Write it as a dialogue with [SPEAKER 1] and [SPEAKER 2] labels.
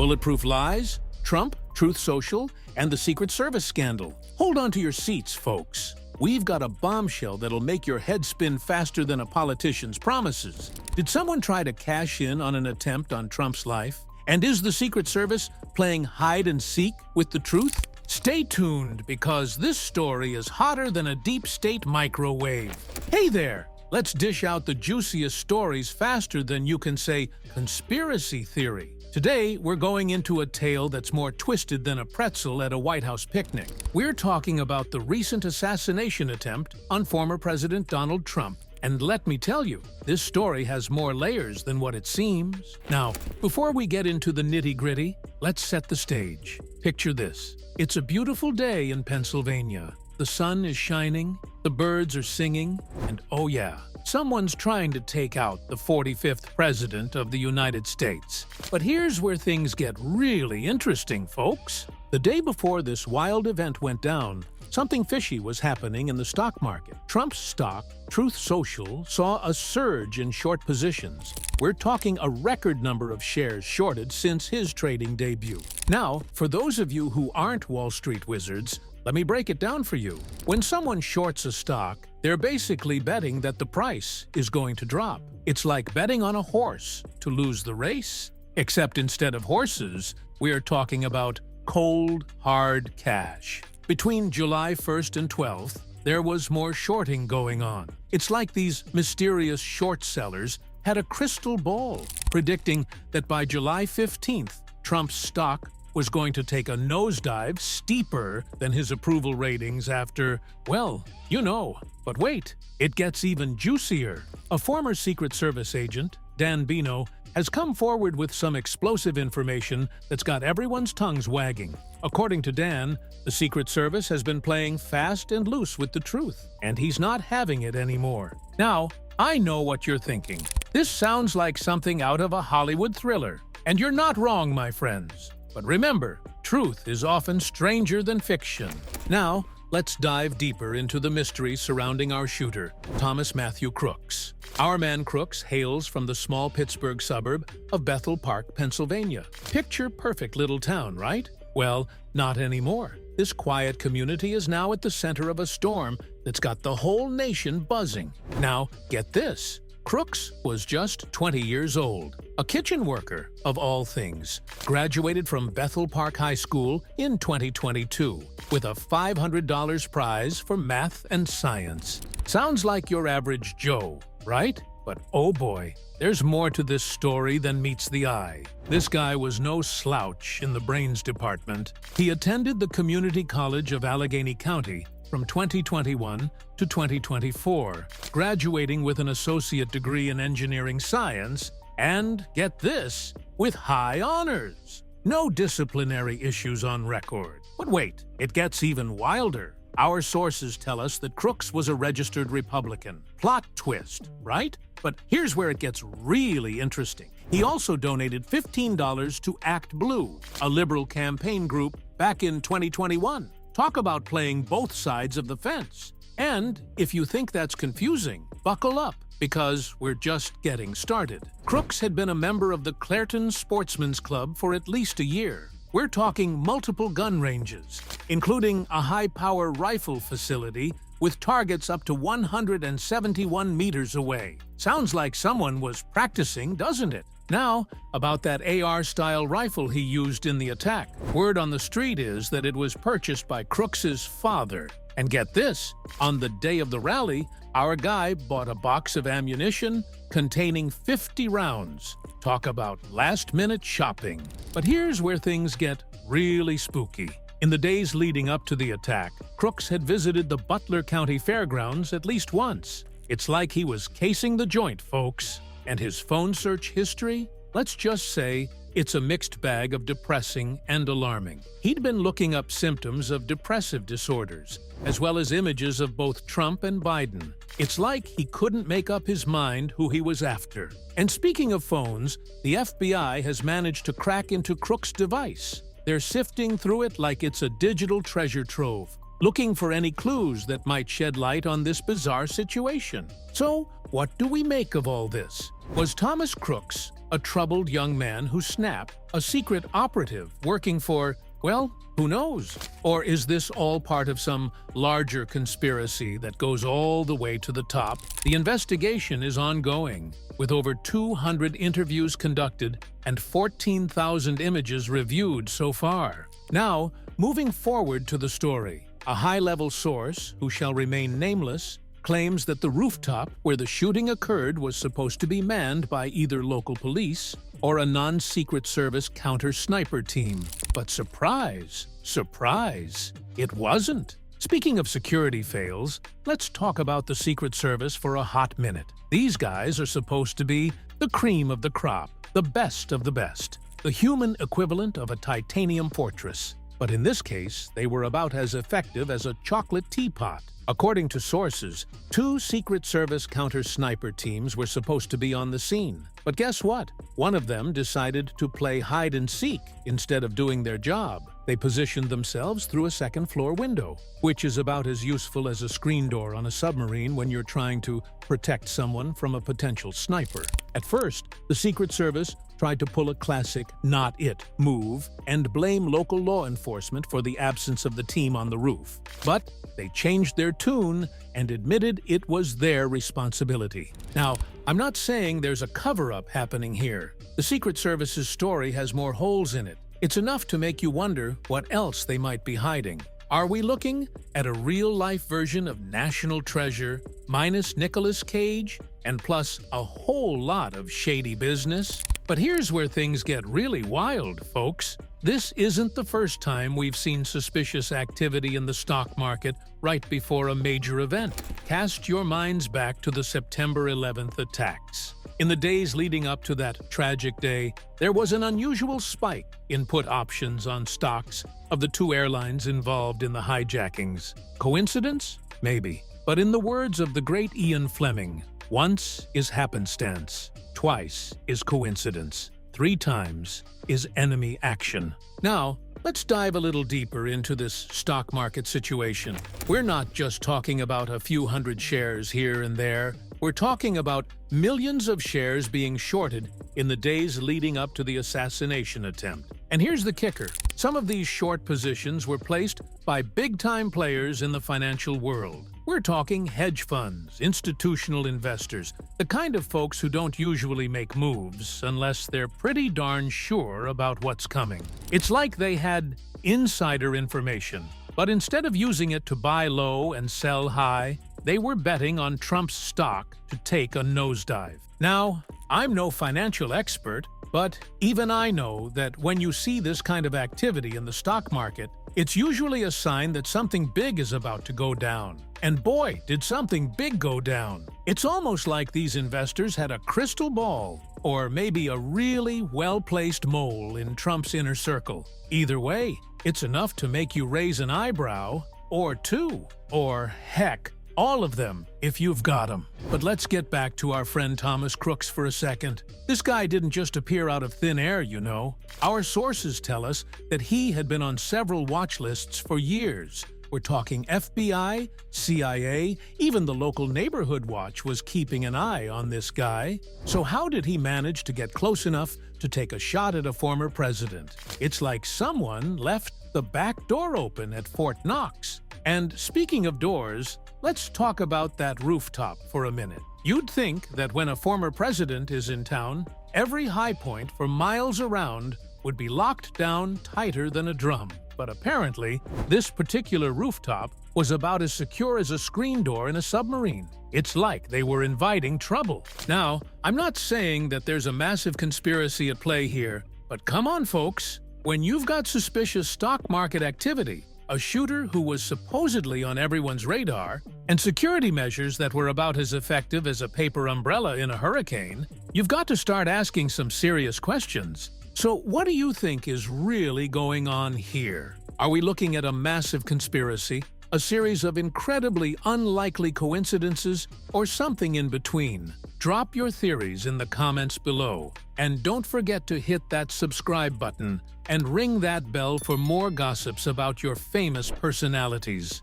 [SPEAKER 1] Bulletproof lies, Trump, Truth Social, and the Secret Service scandal. Hold on to your seats, folks. We've got a bombshell that'll make your head spin faster than a politician's promises. Did someone try to cash in on an attempt on Trump's life? And is the Secret Service playing hide and seek with the truth? Stay tuned, because this story is hotter than a deep state microwave. Hey there! Let's dish out the juiciest stories faster than you can say conspiracy theory. Today, we're going into a tale that's more twisted than a pretzel at a White House picnic. We're talking about the recent assassination attempt on former President Donald Trump. And let me tell you, this story has more layers than what it seems. Now, before we get into the nitty-gritty, let's set the stage. Picture this. It's a beautiful day in Pennsylvania. The sun is shining, the birds are singing, and oh yeah, someone's trying to take out the 45th President of the United States. But here's where things get really interesting, folks. The day before this wild event went down, something fishy was happening in the stock market. Trump's stock, Truth Social, saw a surge in short positions. We're talking a record number of shares shorted since his trading debut. Now, for those of you who aren't Wall Street wizards, let me break it down for you. When someone shorts a stock, they're basically betting that the price is going to drop. It's like betting on a horse to lose the race. Except instead of horses, we're talking about cold, hard cash. Between July 1st and 12th, there was more shorting going on. It's like these mysterious short sellers had a crystal ball, predicting that by July 15th, Trump's stock was going to take a nosedive steeper than his approval ratings after, well, you know. But wait, it gets even juicier. A former Secret Service agent, Dan Bino, has come forward with some explosive information that's got everyone's tongues wagging. According to Dan, the Secret Service has been playing fast and loose with the truth, and he's not having it anymore. Now, I know what you're thinking. This sounds like something out of a Hollywood thriller. And you're not wrong, my friends. But remember, truth is often stranger than fiction. Now, let's dive deeper into the mystery surrounding our shooter, Thomas Matthew Crooks. Our man Crooks hails from the small Pittsburgh suburb of Bethel Park, Pennsylvania. Picture-perfect little town, right? Well, not anymore. This quiet community is now at the center of a storm that's got the whole nation buzzing. Now, get this. Crooks was just 20 years old, a kitchen worker, of all things, graduated from Bethel Park High School in 2022 with a $500 prize for math and science. Sounds like your average Joe, right? But oh boy, there's more to this story than meets the eye. This guy was no slouch in the brains department. He attended the Community College of Allegheny County from 2021 to 2024, graduating with an associate degree in engineering science, and, get this, with high honors. No disciplinary issues on record. But wait, it gets even wilder. Our sources tell us that Crooks was a registered Republican. Plot twist, right? But here's where it gets really interesting. He also donated $15 to Act Blue, a liberal campaign group, back in 2021. Talk about playing both sides of the fence. And if you think that's confusing, buckle up, because we're just getting started. Crooks had been a member of the Clairton Sportsman's Club for at least a year. We're talking multiple gun ranges, including a high-power rifle facility with targets up to 171 meters away. Sounds like someone was practicing, doesn't it? Now, about that AR-style rifle he used in the attack. Word on the street is that it was purchased by Crooks's father. And get this, on the day of the rally, our guy bought a box of ammunition containing 50 rounds. Talk about last-minute shopping. But here's where things get really spooky. In the days leading up to the attack, Crooks had visited the Butler County Fairgrounds at least once. It's like he was casing the joint, folks. And his phone search history? Let's just say it's a mixed bag of depressing and alarming. He'd been looking up symptoms of depressive disorders, as well as images of both Trump and Biden. It's like he couldn't make up his mind who he was after. And speaking of phones, the FBI has managed to crack into Crooks' device. They're sifting through it like it's a digital treasure trove, looking for any clues that might shed light on this bizarre situation. So, what do we make of all this? Was Thomas Crooks A troubled young man who snapped, a secret operative working for, well, who knows? Or is this all part of some larger conspiracy that goes all the way to the top? The investigation is ongoing, with over 200 interviews conducted and 14,000 images reviewed so far. Now, moving forward to the story, a high-level source, who shall remain nameless, claims that the rooftop where the shooting occurred was supposed to be manned by either local police or a non-Secret Service counter-sniper team. But surprise, surprise, it wasn't. Speaking of security fails, let's talk about the Secret Service for a hot minute. These guys are supposed to be the cream of the crop, the best of the best, the human equivalent of a titanium fortress. But in this case, they were about as effective as a chocolate teapot. According to sources, 2 Secret Service counter-sniper teams were supposed to be on the scene. But guess what? One of them decided to play hide-and-seek instead of doing their job. They positioned themselves through a second-floor window, which is about as useful as a screen door on a submarine when you're trying to protect someone from a potential sniper. At first, the Secret Service tried to pull a classic not it move and blame local law enforcement for the absence of the team on the roof. But they changed their tune and admitted it was their responsibility. Now, I'm not saying there's a cover-up happening here. The Secret Service's story has more holes in it. It's enough to make you wonder what else they might be hiding. Are we looking at a real-life version of National Treasure minus Nicolas Cage and plus a whole lot of shady business? But here's where things get really wild, folks. This isn't the first time we've seen suspicious activity in the stock market right before a major event. Cast your minds back to the September 11th attacks. In the days leading up to that tragic day, there was an unusual spike in put options on stocks of the 2 airlines involved in the hijackings. Coincidence? Maybe. But in the words of the great Ian Fleming, once is happenstance, twice is coincidence, 3 times is enemy action. Now, let's dive a little deeper into this stock market situation. We're not just talking about a few hundred shares here and there. We're talking about millions of shares being shorted in the days leading up to the assassination attempt. And here's the kicker. Some of these short positions were placed by big-time players in the financial world. We're talking hedge funds, institutional investors, the kind of folks who don't usually make moves unless they're pretty darn sure about what's coming. It's like they had insider information, but instead of using it to buy low and sell high, they were betting on Trump's stock to take a nosedive. Now, I'm no financial expert, but even I know that when you see this kind of activity in the stock market, it's usually a sign that something big is about to go down. And boy, did something big go down. It's almost like these investors had a crystal ball, or maybe a really well-placed mole in Trump's inner circle. Either way, it's enough to make you raise an eyebrow, or 2, or heck, all of them, if you've got them. But let's get back to our friend Thomas Crooks for a second. This guy didn't just appear out of thin air, you know. Our sources tell us that he had been on several watch lists for years. We're talking FBI, CIA, even the local neighborhood watch was keeping an eye on this guy. So how did he manage to get close enough to take a shot at a former president? It's like someone left the back door open at Fort Knox. And speaking of doors, let's talk about that rooftop for a minute. You'd think that when a former president is in town, every high point for miles around would be locked down tighter than a drum. But apparently, this particular rooftop was about as secure as a screen door in a submarine. It's like they were inviting trouble. Now, I'm not saying that there's a massive conspiracy at play here, but come on, folks. When you've got suspicious stock market activity, a shooter who was supposedly on everyone's radar, and security measures that were about as effective as a paper umbrella in a hurricane, you've got to start asking some serious questions. So what do you think is really going on here? Are we looking at a massive conspiracy, a series of incredibly unlikely coincidences, or something in between? Drop your theories in the comments below, and don't forget to hit that subscribe button and ring that bell for more gossips about your famous personalities.